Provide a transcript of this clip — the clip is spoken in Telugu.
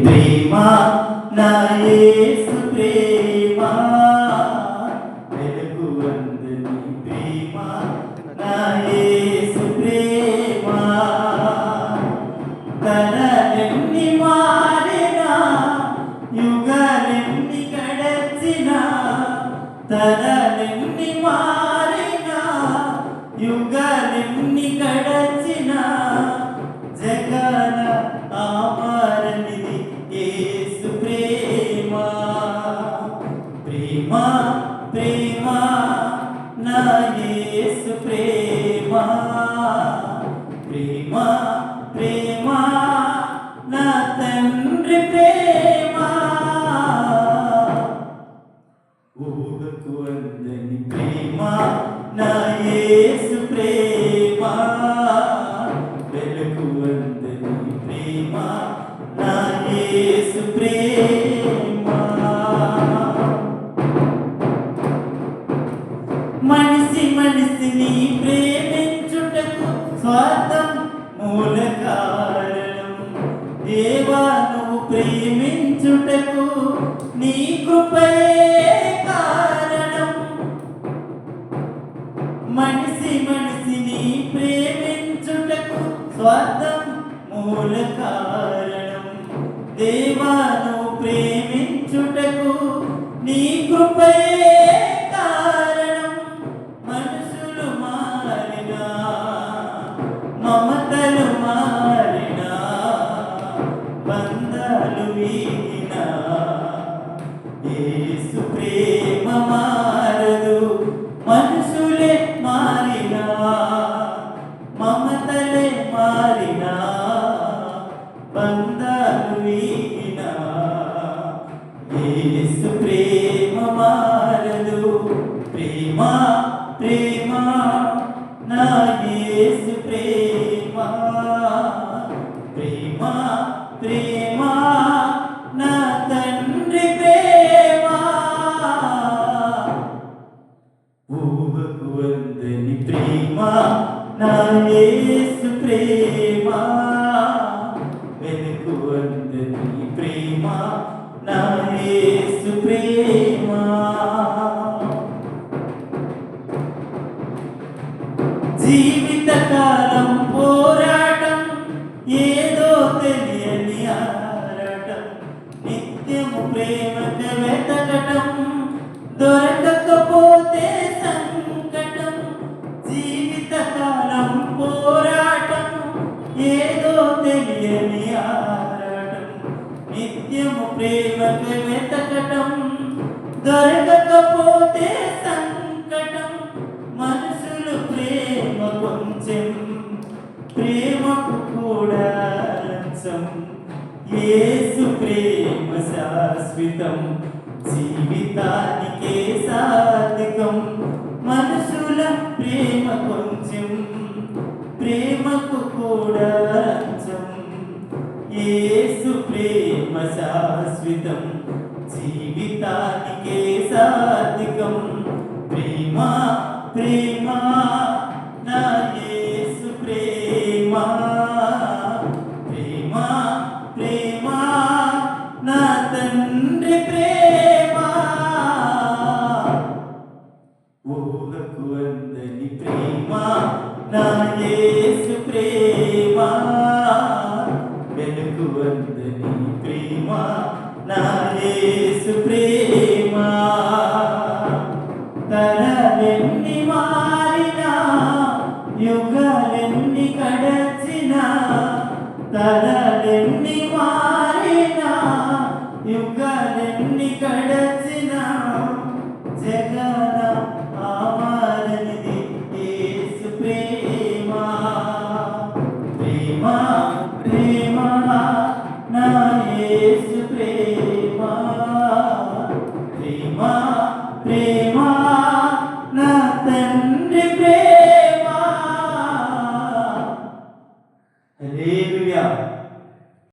ప్రేమ నా యేసు ప్రేమ వెలుగు అందని ప్రేమ నా యేసు ప్రేమ తరలెన్ని మారినా యుగాలెన్ని గడచినా తరలెన్ని మారినా యుగాలెన్ని గడచినా జగన ఆమరణిది యేసు ప్రేమ ప్రేమ ప్రేమ నా యేసు ప్రేమ ప్రేమ ప్రేమ నా తండ్రి ప్రేమ ఊహకు అందని ప్రేమ నా యేసు ప్రేమ వెలుగు అందని ప్రేమ నా యేసు ప్రేమ మనిషి మనిషిని ప్రేమించుటకు స్వార్థం మూల కారణం దేవా నువ్వు ప్రేమించుటకు నీ కృపయే కారణం మనిషి మనిషిని ప్రేమించుటకు స్వార్థం మూల కారణం దేవా నువ్వు ప్రేమించుటకు నీ కృపయే కారణం మనుషులు మారినా మమతలు మారినా బంధాలు వీగినా యేసు ప్రేమ మారదు మనుషులే మారినా మమతలే మారినా బంధాలు వీగినా యేసు ప్రేమ మారదు ప్రేమ ప్రేమ నా యేసు ప్రేమ ప్రేమ ప్రేమ నా తండ్రి ప్రేమ ఊహకు అందని ప్రేమ నా యేసు ప్రేమ వెనుకు అందని ప్రేమ నా యేసు ప్రేమ జీవితకాలం పోరాటం ఏదో తెలియని ఆరాటం నిత్యము ప్రేమక వెతకటం దొరకకపోతే సంకటం జీవితకాలం పోరాటం ఏదో తెలియని ఆరాటం నిత్యము ప్రేమక వెతకటం దొరకకపోతే సంకటం మనుషులు ప్రేమ కొంచెం ప్రేమకు కూడా లంచం యేసు ప్రేమ శాశ్వతం జీవితానికే సార్థకం మనుషుల ప్రేమ కొంచెం ప్రేమకు కూడా లంచం యేసు ప్రేమ శాశ్వతం జీవితానికే సార్థకం ప్రేమ ప్రేమ నా యేసు ప్రేమ ప్రేమ ప్రేమ నా తండ్రి ప్రేమ ఊహకు అందని ప్రేమ నా యేసు ప్రేమ వెనుకు అందని ప్రేమ నా యేసు ప్రేమ తరలెన్ని మారినా యుగాలెన్ని గడచినా తరలెన్ని మారినా యుగాలెన్ని